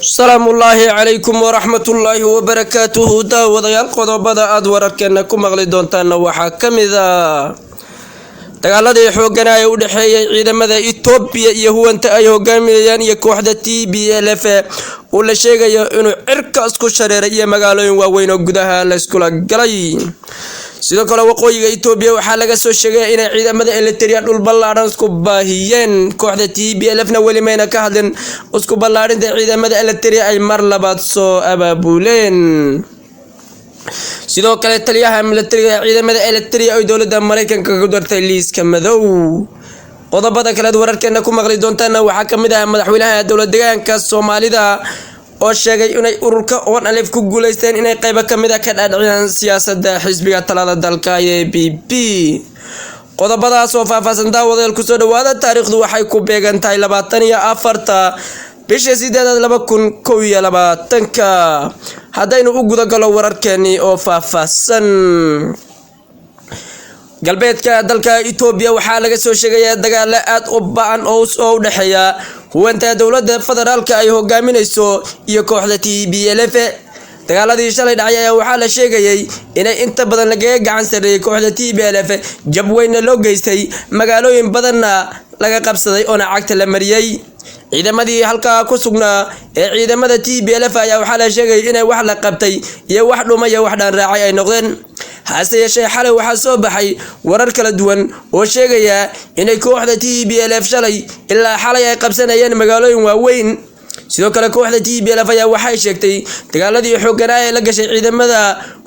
السلام الله عليكم ورحمة الله وبركاته داوديال qodobada aad wararkeena ku maqli doontaan waxa kamida dagaaladii xooganaa ee u dhaxeeyay ciidamada Itoobiya iyo huwanta ay hogaaminayaan iyo kooxda TPLF oo la sheegayo inuu cirka isku shareeray iyo magaalooyin waaweyn oo gudaha la isku galay sidoo kale waqooyiga Itoobiya waxa laga soo sheegay in ciidamada Eritrea dhul ballaaran isku baahiyeen kooxda TPLF-na wali meena ka hadlin isku ballaarinta ciidamada Eritrea ay mar labaad soo abaabuleen sidoo kale taliyaha militariga ciidamada Eritrea oo dawladda Mareykanka ku dartay liiska madow qodobada kale wararkeena ku maqli doontaan waxa kamid ah madaxweynaha dawladda deegaanka Soomaalida oo sheegay inay ururka oon alif ku guuleysteen inay qayb ka mid ah ka dhacayaan siyaasadda xisbiga talada dalka ee PP qodobadaas oo faahfaahsan daawadeel ku soo dhawaada taariikhdu waxay ku beegan tahay 24 bisha 8 2021 hadaynu u guda galo wararkeeni oo faahfaahsan galbeedka dalka Itoobiya waxa laga soo sheegay dagaal aad u ba'an oo u dhaxeeya huwanta dawladda federaalka ay hogaaminayso iyo kooxda TPLF dagaaladii shalay dhacay waxa la sheegay inay inta badan laga gacan sareeyay kooxda TPLF jab weyn loo geystay magaalooyin badanna laga qabsaday oo cagta la mariyay ciidamadii halka ku sugnaa ee ciidamada TPLF ayaa waxa la sheegay inay wax la qabtay iyo wax dhumay wax dhan raacay ay noqdeen hase yeeshee xalay waxa soo baxay warar kala duwan oo sheegaya inay kooxda TPLF shalay ilaa xalay ay qabsanayeen magaalooyin waaweyn sidoo kale kooxda TPLF ayaa waxay sheegtay dagaaladii xooganaa ee la gashay ciidamada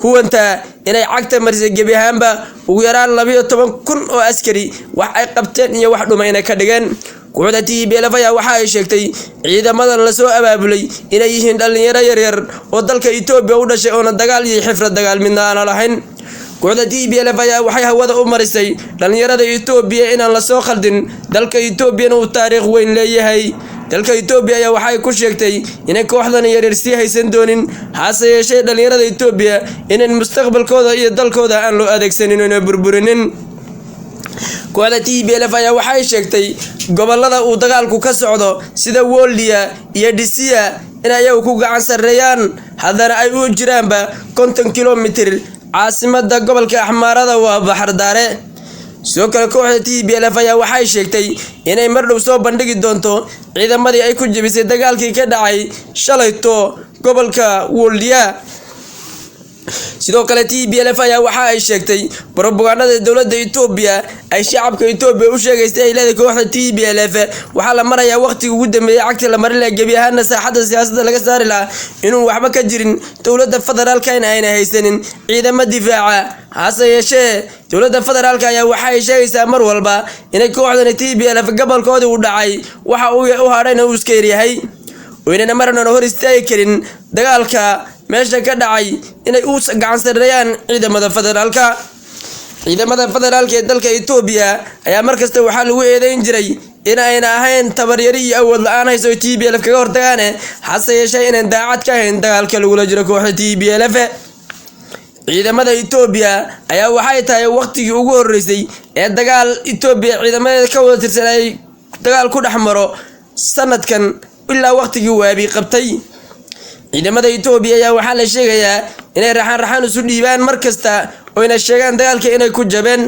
huwanta inay cagta marisay gebi ahaanba ugu yaraan 12,000 oo askari wax ay qabteen iyo wax dhumay inay ka dhigeen kooxda TPLF ayaa waxa ay sheegtay ciidamadan la soo abaabulay inay yihiin dhalinyaro yaryar oo dalka Itoobiya u dhashay oo dagaal iyo xifrad dagaal midna aan lahayn kooxda TPLF ayaa waxay hawada u marisay dhalinyarada Itoobiya inaan la soo khaldin dalka Itoobiya uu taariikh weyn leeyahay dalka Itoobiya ayaa waxay ku sheegtay inay kooxdan yaryar si haysan doonin hase yeeshee dhalinyarada Itoobiya inay mustaqbalkooda iyo dalkooda aan loo adeegsanin oo burburinin kooxda TPLF ayaa waxay sheegtay gobolada uu dagaalku ka socdo sida Woldia iyo Disia in ay ku gacan sareeyaan hadana ay u jiraanba 50 kilomitir caasimada gobolka Axmaarada waa Baxardaare sidoo kale kooxda TPLF ayaa waxay sheegtay inay mar dhow soo bandhigi doonto ciidamadii ay ku jabisay dagaalkii ka dhacay shalayto gobolka Woldia sidoo kale TPLF ayaa waxa ay sheegtay propagandada dawladda Itoobiya ay shacabka Itoobiya u sheegaysay ilaa kooxda TPLF waxa la marayaa waqtiga ugu dambeeyay cagta la marin lahaa gebi ahaan saaxadda siyaasadda laga saari lahaa inuu waxba ka jirin dawladda federaalka in ayna haysanin ciidamada difaaca hase yeeshee dawladda federaalka ayaa waxa ay sheegaysaa mar walba inay kooxdan TPLF gobolkooda u dhacay waxa uu u hareeyay uu iska yahay weynana marna hor istaagi karin dagaalka meesha ka dhacay inay u gacan sareeyaan ciidamada federaalka ee dalka Itoobiya ayaa markasta waxa lagu eedeyn jiray in ayna ahayn tabaryari iyo awood la'aan hayso TPLF kaga hortagaan hase yeeshee in daacad ka ahayn dagaalka lagu la jiro kooxda TPLF ciidamada Itoobiya ayaa waxay tahay waqtigii ugu horeysay ee dagaal Itoobiya ciidamada ka wada tirsanay dagaal ku dhaxmaro sanadkan ilaa waqtigii waabi qabtay ciidamada Itoobiya ayaa waxa la sheegayaa inay raxan isu dhiibaan markasta oo inay sheegaan dagaalka inay ku jabeen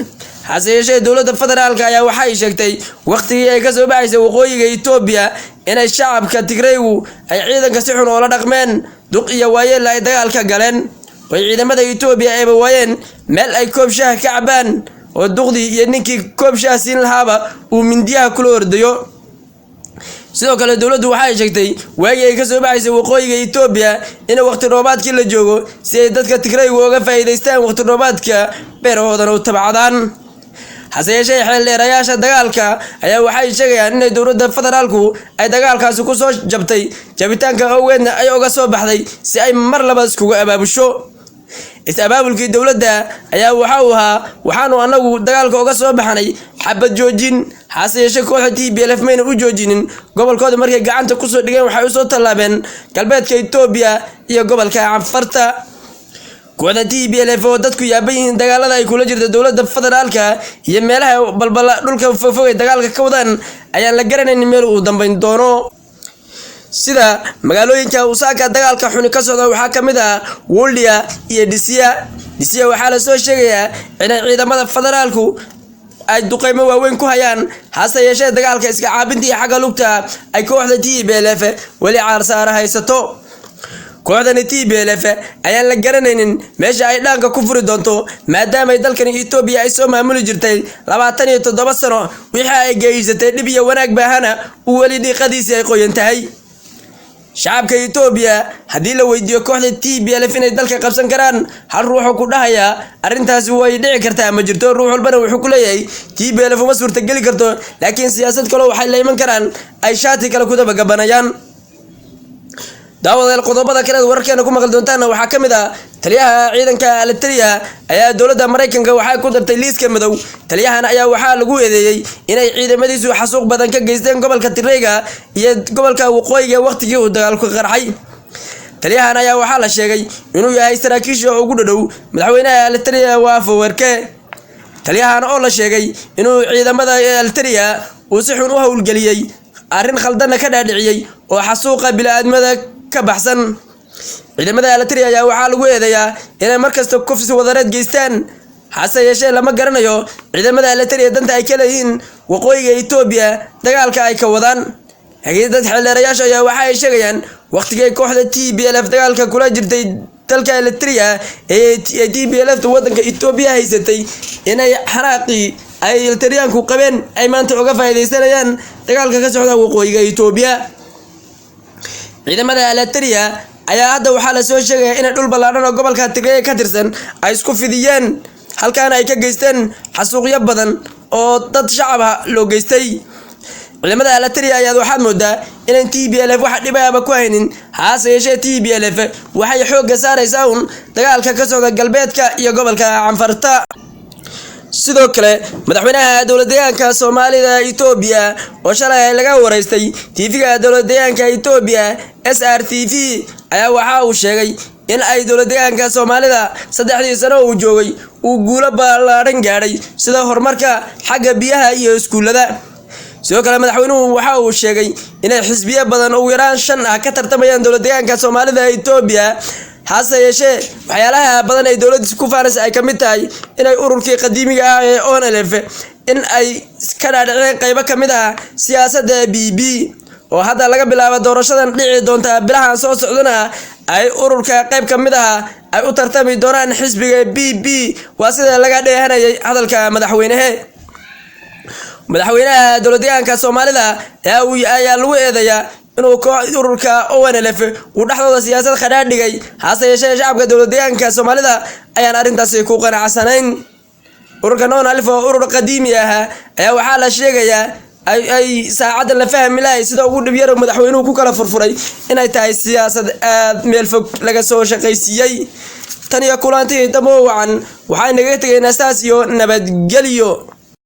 hase yeeshee dawladda federaalka ayaa waxay sheegtay waqtigii ay ka soo baxaysay waqooyiga Itoobiya inay shacabka Tigraygu ay ciidanka si xun oo la dhaqmeen duq iyo waayeel ay dagaalka galeen oo ciidamada Itoobiya ay waayeen meel ay koob shaah ka cabaan oo duqdii iyo ninkii koob shaah siin lahaaba uu mindiyaha kula ordayo sidoo kale dawladdu waxay sheegtay waagi ay ka soo baxaysay waqooyiga Itoobiya in waqti roobaadkii la joogo si ay dadka Tigraygu uga faa'iideystaan waqti roobaadka beerahoodan u tabcadaan hase yeeshee xeeldeerayaasha dagaalka ayaa waxay sheegayaan in dawladda federaalku ay dagaalkaasi ku soo jabtay jabitaanka awgeedna ay uga soo baxday si ay mar labaad iskugu abaabusho abaabulkii dawladda ayaa waxaanu anagu dagaalka uga soo baxnay xabad joojin hase yeeshee kooxda TPLF mayna u joojinin gobolkooda markay gacanta ku soo dhigeen waxay u soo tallaabeen galbeedka Itoobiya iyo gobolka Canfarta kooxda TPLF oo dadku yaaban dagaalada ay kula jirto dawladda federaalka iyo meelaha balbala dhulka fofog ee dagaalka ka wadaan ayaan la garanayn meel uu dambeyn doono sida magaalooyinka Osaka dagaalka xuni ka socda waxaa kamid ah Woldia iyo Disia waxaa la soo sheegayaa in ciidamada federaalku ay duqeymo waaweyn ku hayaan hase yeeshee dagaalka iska caabintii xagga lugta ay kooxda TPLF wali caarsaar haysato kooxda TPLF ayaan la garanaynin meesha ay dhaanka ku furi doonto maadaama ay dalkan Itoobiya ay soo maamuli jirtay 27 sano wixii ay geysatay dhib iyo wanaag baahana wali dhiqadiisi ay qoyan tahay shacabka Itoobiya hadii la weydiiyo kooxda TPLF inay dalka qabsan karaan hal ruux ku dhahaya arintaas way dhici kartaa ma jirto ruux walbana wuxuu ku leeyahay TPLF ma suurta gali karto laakiin siyaasad kale waxay la iman karaan ay shaati kale ku daba gabanayaan daawada qodobada kale wararkeena ku maqal doontaana waxaa kamid ah taliyaha ciidanka Eritrea ayaa dawladda Mareykanka waxay ku dartay liiska madow taliyahan ayaa waxaa lagu eedeeyay inay ciidamadiisu xasuuq badan ka geysteen gobolka Tigreega iyo gobolka Waqooyiga waqtigii uu dagaalku qarxay taliyahan ayaa waxaa la sheegay inuu yahay saraakiisha ugu dhaw madaxweynaha Eritrea Afwerki taliyahan oo la sheegay inuu ciidamada Eritrea uu si xun u hawlgeliyay arrin khaldan ka dhaadhiciyay oo xasuuqa bilaaadmada ka baxsan ciidamada Eritrea ayaa waxaa lagu eedeeyaa inay markasta kufsi wadareed geystaan hase yeeshee lama garanayo ciidamada Eritrea danta ay ka leeyihiin waqooyiga Itoobiya dagaalka ay ka wadaan hay'adda xeelarayaasha ayaa waxa ay sheegayaan waqtigii kooxda TPLF dagaalka kula jirtay dalka Eritrea ee TPLF wadanka Itoobiya haysatay inay xaraaqi ay Eritreanku qabeen ay maanta uga faa'iideysanayaan dagaalka ka socda waqooyiga Itoobiya ciidamada Eritrea ayaa hadda waxaa la soo sheegay in dhul ballaaran oo gobolka Tigreega ka tirsan ay isku fidiyeen halkaan ay ka geysteen xasuuqyo badan oo dad shacab ah loo geystay ciidamada Eritrea ayaa waxaad moodaa in TPLF wax dhibaaba ku haynin hase yeeshee TPLF waxay xoog saaraysaa dagaalka ka socda galbeedka iyo gobolka Canfarta sidoo kale madaxweynaha dawladda Soomaalida Itoobiya oo shalay laga wareystay TV-ga dawladda Itoobiya SRTV ayaa waxa uu sheegay in ay dawladda Soomaalida 3 sano uu joogay uu guulo ballaaran gaaray sida horumarka xagga biyaha iyo iskuulada sidoo kale madaxweynuhu waxa uu sheegay in xisbiyo badan oo yaraan 5 ah ka tartamayaan dawladda Soomaalida Itoobiya hase yeeshee waxyaalaha badan ay dawladdu ku faanaysa ay kamid tahay inay ururkii qadiimiga ah ee ONLF in ay ka dhaadhiceen qayb kamid ah siyaasadda BB oo hadda laga bilaabo doorashadan dhici doonta bilaha soo socdana ay ururka qayb kamid ah ay u tartami doonaan xisbiga BB waa sida laga dheehanayay hadalka madaxweynaha dawladda Soomaalida ayaa lagu eedeeyaa inuu ururka ONLF uu dhaxdooda siyaasad khadhaadh dhigay hase yeeshee shacabka dawladda Soomaalida ayaan arintaas ku qanacsanayn ururka ONLF oo urur qadiimi ah ayaa waxaa la sheegayaa ay saacada la fahmi lahay sida ugu dhib yar madaxweynuhu ku kala furfuray inay tahay siyaasad aad meel fog laga soo shaqeysiyay tan iyo kulantii damo wacan waxay naga tagayna saas iyo nabadgelyo.